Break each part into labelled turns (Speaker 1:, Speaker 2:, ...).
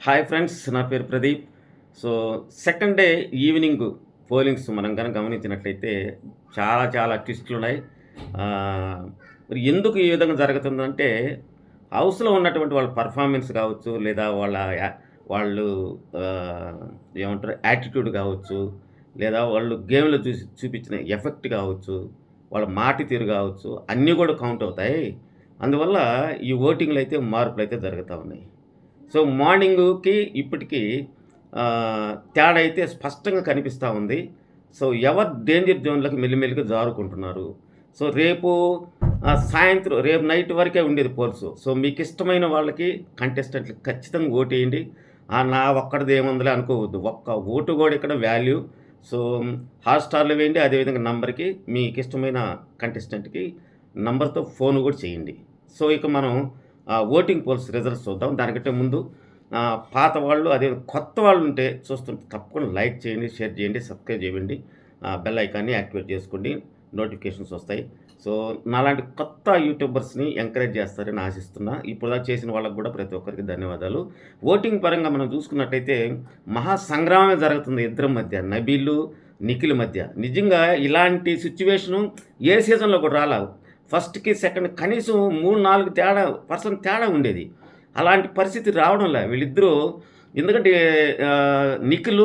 Speaker 1: Hi friends, నా పేరు Pradeep. So, second day evening pollings మనం గనక గమనించినట్లయితే చాలా చాలా ట్విస్టులున్నాయి. ఆహ్, మరి ఎందుకు ఈ విధంగా జరుగుతుందంటే, హౌస్‌లో ఉన్నటువంటి వాళ్ళ పెర్ఫార్మెన్స్ కావచ్చు, లేదా వాళ్ళు ఆహ్, ఏమంటారు యాటిట్యూడ్ కావచ్చు, లేదా వాళ్ళు గేమ్‌లో చూపించిన ఎఫెక్ట్ కావచ్చు, వాళ్ళ మాట తీరు కావచ్చు, అన్నీ కూడా కౌంట్ అవుతాయి. అందువల్ల ఈ ఓటింగ్‌లో అయితే మార్పులైతే జరుగుతా ఉన్నాయి. సో, మార్నింగుకి ఇప్పటికి తేడా అయితే స్పష్టంగా కనిపిస్తా ఉంది. సో, ఎవరు డేంజర్ జోన్‌లోకి మెల్లిమెల్లిగా జారుకుంటున్నారు. సో, సాయంత్రం రేపు నైట్ వరకే ఉండేది పోల్సు. సో, మీకిష్టమైన వాళ్ళకి కంటెస్టెంట్‌లకి ఖచ్చితంగా ఓటేయండి. నా ఒక్కడిది ఏముందిలే అనుకోవద్దు. ఒక్క ఓటు గూడా ఇక్కడ వాల్యూ. సో, హాట్‌స్టార్‌లో వేయండి. అదేవిధంగా నంబర్‌కి మీకిష్టమైన కంటెస్టెంట్‌కి నంబర్‌తో ఫోన్ గూడా చేయండి. సో, ఇక మనం ఓటింగ్ పోల్స్ రిజల్ట్స్ చూద్దాం. దానికంటే ముందు పాత వాళ్ళు అదే కొత్త వాళ్ళుంటే చూస్తుంటే తప్పకుండా లైక్ చేయండి, షేర్ చేయండి, సబ్స్క్రైబ్ చేయండి. బెల్ ఐకాన్‌ని యాక్టివేట్ చేసుకోండి. నోటిఫికేషన్స్ వస్తాయి. సో, నాలాంటి కొత్త యూట్యూబర్స్‌ని ఎంకరేజ్ చేస్తారని ఆశిస్తున్నా. ఇప్పటిదాకా చేసిన వాళ్ళకి కూడా ప్రతి ఒక్కరికి ధన్యవాదాలు. ఓటింగ్ పరంగా మనం చూసుకున్నట్టయితే మహా సంగ్రామమే జరుగుతుంది ఇద్దరి మధ్య. నబీలు, నిఖిల్ మధ్య. నిజంగా ఇలాంటి సిట్యుయేషను ఏ సీజన్‌లో కూడా రాలా. ఫస్ట్‌కి, సెకండ్ కనీసం 3, 4 తేడా ఉండేది. అలాంటి పరిస్థితి రావడంలే. వీళ్ళిద్దరూ ఎందుకంటే నిఖిల్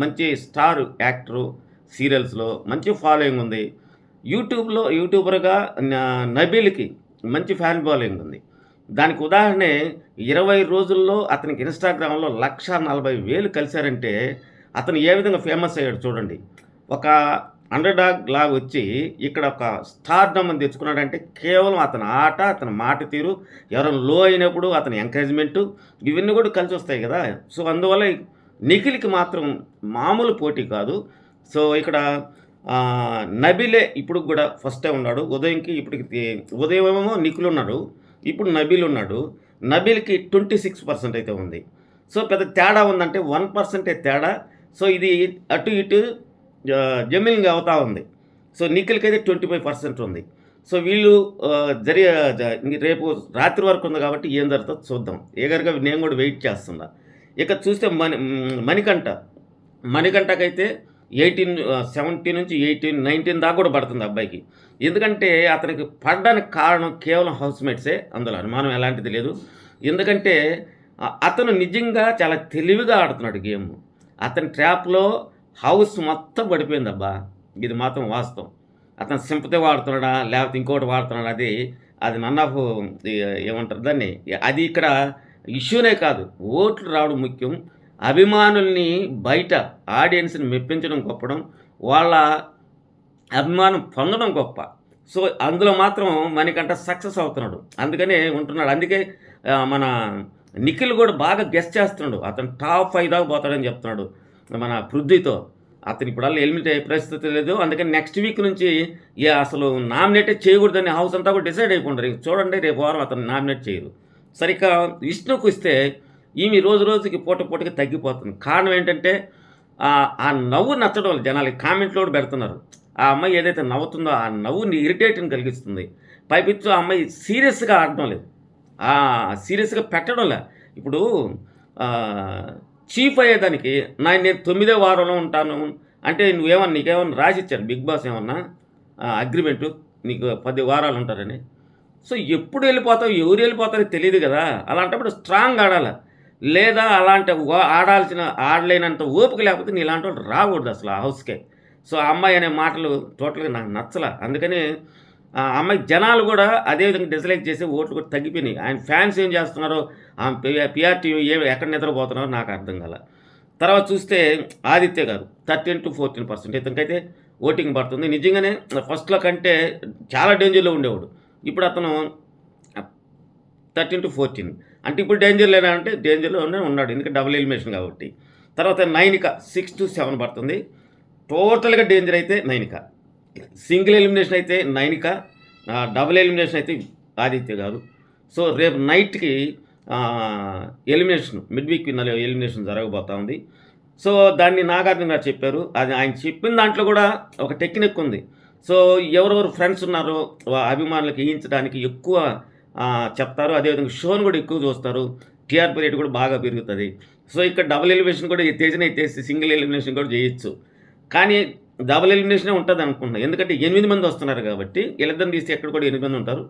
Speaker 1: మంచి స్టార్ యాక్టరు. సీరియల్స్‌లో మంచి ఫాలోయింగ్ ఉంది. యూట్యూబర్‌గా నబీల్‌కి మంచి ఫ్యాన్ ఫాలోయింగ్ ఉంది. దానికి ఉదాహరణే 20 రోజుల్లో అతనికి ఇన్‌స్టాగ్రామ్‌లో 1,40,000 కలిసారంటే అతను ఏ విధంగా ఫేమస్ అయ్యాడు చూడండి. ఒక అండర్‌డాగ్ లాగొచ్చి ఇక్కడ ఒక స్టార్‌డమ్ అని తెచ్చుకున్నాడంటే కేవలం అతని ఆట, అతని మాట తీరు, ఎవరైనా లో అయినప్పుడు అతని ఎంకరేజ్‌మెంటు ఇవన్నీ కూడా కలిసొస్తాయి కదా! సో, అందువల్ల నిఖిల్‌కి మాత్రం మామూలు పోటీ కాదు. సో, ఇక్కడ నబీలే ఇప్పుడు కూడా ఫస్టే ఉన్నాడు. ఉదయంకి ఇప్పటికి ఉదయమేమో నిఖిల్ ఉన్నాడు. ఇప్పుడు నబీల్ ఉన్నాడు. నబీల్‌కి 26% అయితే ఉంది. సో, పెద్ద తేడా ఉందంటే 1% తేడా. సో, ఇది అటు ఇటు జమిలింగ్ అవుతా ఉంది. సో, నిఖిల్‌కైతే 25% ఉంది. సో, వీళ్ళు జరిగే రేపు రాత్రి వరకు ఉంది కాబట్టి ఏం జరుగుతుందో చూద్దాం. ఈగర్‌గా నేను కూడా వెయిట్ చేస్తున్నా. ఇక చూస్తే మణికంఠకైతే 17 నుంచి 18, 19 దాకా కూడా పడుతుంది అబ్బాయికి. ఎందుకంటే అతనికి పడడానికి కారణం కేవలం హౌస్‌మేట్సే. అందులో అనుమానం ఎలాంటిది లేదు. ఎందుకంటే అతను నిజంగా చాలా తెలివిగా ఆడుతున్నాడు గేము. అతని ట్రాప్‌లో హౌస్ మొత్తం పడిపోయిందబ్బా! ఇది మాత్రం వాస్తవం. అతను సింపతి వాడుతున్నాడా? లేకపోతే ఇంకోటి వాడుతున్నాడా? అది నన్ ఆఫ్ ది ఏమంటారు దాన్ని? అది ఇక్కడ ఇష్యూనే కాదు. ఓట్లు రావడం ముఖ్యం. అభిమానుల్ని బయట ఆడియన్స్‌ని మెప్పించడం గొప్పడం. వాళ్ళ అభిమానం పొందడం గొప్ప. సో, అందులో మాత్రం మణికంఠ సక్సెస్ అవుతున్నాడు. అందుకనే ఉంటున్నాడు. అందుకే మన నిఖిల్ కూడా బాగా గెస్ చేస్తున్నాడు. అతను టాప్ 5 దాకా పోతాడని చెప్తున్నాడు. మన పృథ్వీతో. అతను ఇప్పుడల్లా ఎలిమినేట్ అయ్యే పరిస్థితి లేదు. అందుకని నెక్స్ట్ వీక్ నుంచి అసలు నామినేటే చేయకూడదని హౌస్ అంతా కూడా డిసైడ్ అయిపోండారు. చూడండి రేపు వారం అతను నామినేట్ చేయరు. సరే ఇక విష్ణుకొస్తే ఈమె రోజు రోజుకి పూట పూటకి తగ్గిపోతుంది. కారణం ఏంటంటే ఆ నవ్వు నచ్చడం లేదు జనాలకి. కామెంట్లు కూడా పెడుతున్నారు. ఆ అమ్మాయి ఏదైతే నవ్వుతుందో ఆ నవ్వుని ఇరిటేట్‌ని కలిగిస్తుంది. పైపెచ్చు ఆ అమ్మాయి సీరియస్‌గా ఆడడం లేదు. సీరియస్‌గా పెట్టడంలే. ఇప్పుడు చీఫ్ అయ్యేదానికి నేను 9వ వారంలో ఉంటాను అంటే నీకేమన్నా రాసిచ్చారు బిగ్ బాస్ ఏమన్నా అగ్రిమెంటు నీకు 10 వారాలు ఉంటారని. సో, ఎప్పుడు వెళ్ళిపోతావు, ఎవరు వెళ్ళిపోతారో తెలీదు కదా! అలాంటప్పుడు స్ట్రాంగ్ ఆడాల. లేదా అలాంటి ఆడలేనంత ఓపిక లేకపోతే నీలాంటోళ్ళు రాకూడదు అసలు ఆ హౌస్‌కే. సో, ఆ అమ్మాయి అనే మాటలు టోటల్‌గా నాకు నచ్చలా. అందుకని ఆ అమ్మాయి జనాలు కూడా అదే విధంగా డిస్‌లైక్ చేసి ఓట్లు కూడా తగ్గిపోయినాయి. ఆయన ఫ్యాన్స్ ఏం చేస్తున్నారో, పీఆర్‌టీ ఎక్కడ నిద్రపోతున్నారో నాకు అర్థం కాల. తర్వాత చూస్తే ఆదిత్య గారు 13-14% ఇతనికైతే ఓటింగ్ పడుతుంది. నిజంగానే ఫస్ట్‌లో కంటే చాలా డేంజర్‌లో ఉండేవాడు. ఇప్పుడు అతను 13-14 అంటే ఇప్పుడు డేంజర్ లేనా అంటే డేంజర్‌లోనే ఉన్నాడు. ఎందుకంటే డబుల్ ఎలిమినేషన్ కాబట్టి. తర్వాత నైనిక 6-7 పడుతుంది. టోటల్‌గా డేంజర్ అయితే నైనిక. సింగిల్ ఎలిమినేషన్ అయితే నైనిక. డబుల్ ఎలిమినేషన్ అయితే ఆదిత్య గారు. సో, రేపు నైట్‌కి ఎలిమినేషన్ మిడ్ వీక్ ఎలిమినేషన్ జరగబోతా ఉంది. సో, దాన్ని నాగార్జున గారు చెప్పారు. అది ఆయన చెప్పిన దాంట్లో కూడా ఒక టెక్నిక్ ఉంది. సో, ఎవరెవరు ఫ్రెండ్స్ ఉన్నారో అభిమానులకు ఈయించడానికి ఎక్కువ చెప్తారు. అదేవిధంగా షోను కూడా ఎక్కువ చూస్తారు. టీఆర్పీ రేట్ కూడా బాగా పెరుగుతుంది. సో ఇక్కడ డబుల్ ఎలిమినేషన్ కూడా తేజనే ఎత్తేసి సింగిల్ ఎలిమినేషన్ కూడా చేయొచ్చు. కానీ డబుల్ ఎలిమినేషనే ఉంటుంది అనుకుంటున్నా. ఎందుకంటే 8 మంది వస్తున్నారు కాబట్టి వీళ్ళిద్దరిని తీసి ఎక్కడ కూడా 8 మంది ఉంటారు.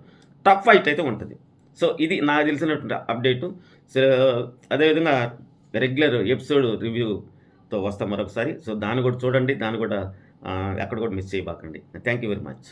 Speaker 1: టఫ్ ఫైట్ అయితే ఉంటుంది. సో ఇది నాకు తెలిసినటువంటి అప్డేటు. సో అదేవిధంగా రెగ్యులర్ ఎపిసోడ్ రివ్యూతో వస్తాం మరొకసారి. సో దాన్ని కూడా చూడండి. దాన్ని కూడా ఎక్కడ కూడా మిస్ చేయబాకండి. Thank you very much.